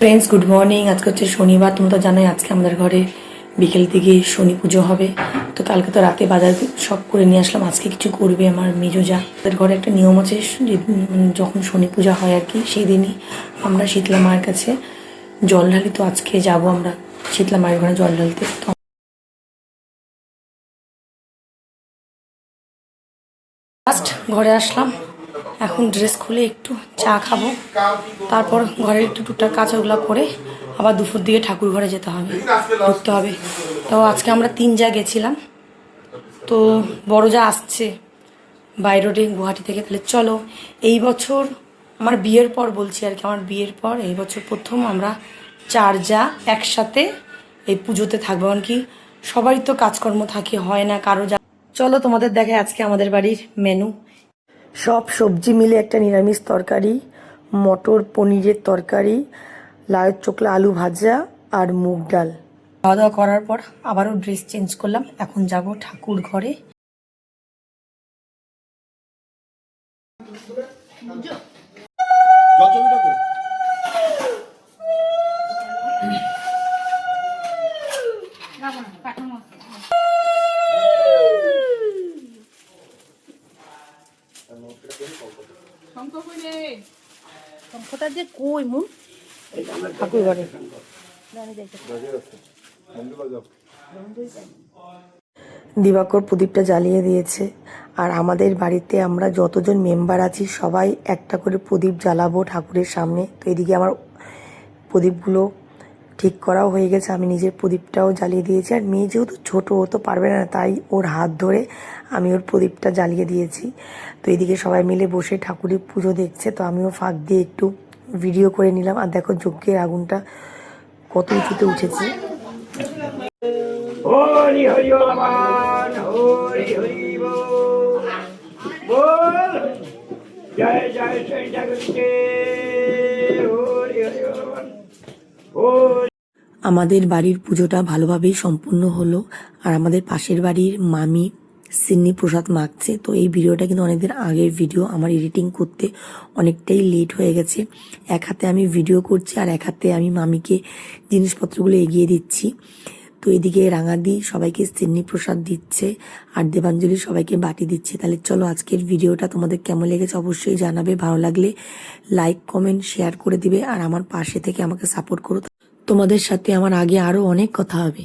Friends, good morning. আজকে হচ্ছে শনিবার। তোমরা তো জানোই আজকে আমাদের ঘরে বিকেল থেকে শনি পুজো হবে। তো কালকে তো রাতে বাজার সব করে নিয়ে আসলাম। আজকে কিছু করবে আমার মেজো যা। আমাদের ঘরে একটা নিয়ম আছে যে যখন শনি পূজা হয় আর কি, সেই দিনই আমরা শীতলা মায়ের কাছে জল ঢালি। তো আজকে যাব আমরা শীতলা মায়ের ঘরে জল ঢালতে। তো ফার্স্ট ঘরে আসলাম, এখন ড্রেস খুলে একটু চা খাবো, তারপর ঘরের একটু টুকটাক কাজগুলো করে আবার দুপুর দিকে ঠাকুর ঘরে যেতে হবে, ঘুরতে হবে। তো আজকে আমরা 3 জায়গায় গেছিলাম। তো বড় যা আসছে বাই রোডে গুয়াহাটি থেকে। তাহলে চলো, এই বছর আমার বিয়ের পর বলছি আর কি, আমার বিয়ের পর এই বছর প্রথম আমরা 4 যা একসাথে এই পুজোতে থাকবো। কারণ কি সবারই তো কাজকর্ম থাকে, হয় না কারো যা। চলো তোমাদের দেখায় আজকে আমাদের বাড়ির মেনু। সব সবজি মিলে একটা নিরামিষ তরকারি, মটর পনিরের তরকারি, লাউ চোখলা আলু ভাজা আর মুগ ডাল। খাওয়া দাওয়া করার পর আবারও ড্রেস চেঞ্জ করলাম, এখন যাব ঠাকুর ঘরে। শঙ্খটা যে কই মুন ঠাকুর ঘরে। দিবাকর প্রদীপটা জ্বালিয়ে দিয়েছে, আর আমাদের বাড়িতে আমরা যতজন মেম্বার আছি সবাই একটা করে প্রদীপ জ্বালাবো ঠাকুরের সামনে। তো এদিকে আমার প্রদীপগুলো ঠিক করাও হয়ে গেছে, আমি নিজের প্রদীপটাও জ্বালিয়ে দিয়েছি। আর মেয়ে যেহেতু ছোটো, ও তো পারবে না, তাই ওর হাত ধরে আমি ওর প্রদীপটা জ্বালিয়ে দিয়েছি। তো এদিকে সবাই মিলে বসে ঠাকুরের পুজো দেখছে, তো আমিও ফাঁক দিয়ে একটু ভিডিও করে নিলাম। আর দেখো যজ্ঞের আগুনটা কত উঁচুতে উঠেছে। হরি হরি বাবান, হরি হরি বল, জয় জয় শ্রী জগন্নাথ, হরি হরি বাবান। আমাদের বাড়ির পুজোটা ভালোভাবেই সম্পূর্ণ হলো। আর আমাদের পাশের বাড়ির মামি সিন্নি প্রসাদ মাখছে। তো এই ভিডিওটা কিন্তু অনেকদিন আগের ভিডিও, আমার এডিটিং করতে অনেকটাই লেট হয়ে গেছে। এক হাতে আমি ভিডিও করছি আর এক হাতে আমি মামিকে জিনিসপত্রগুলো এগিয়ে দিচ্ছি। তো এদিকে রাঙাদি সবাইকে সিন্নি প্রসাদ দিচ্ছে আর দেবাঞ্জলি সবাইকে বাটি দিচ্ছে। তাহলে চলো, আজকের ভিডিওটা তোমাদের কেমন লেগেছে অবশ্যই জানাবে। ভালো লাগলে লাইক কমেন্ট শেয়ার করে দিবে আর আমার পাশে থেকে আমাকে সাপোর্ট করো। তোমাদের সাথে আমার আগে আরো অনেক কথা হবে।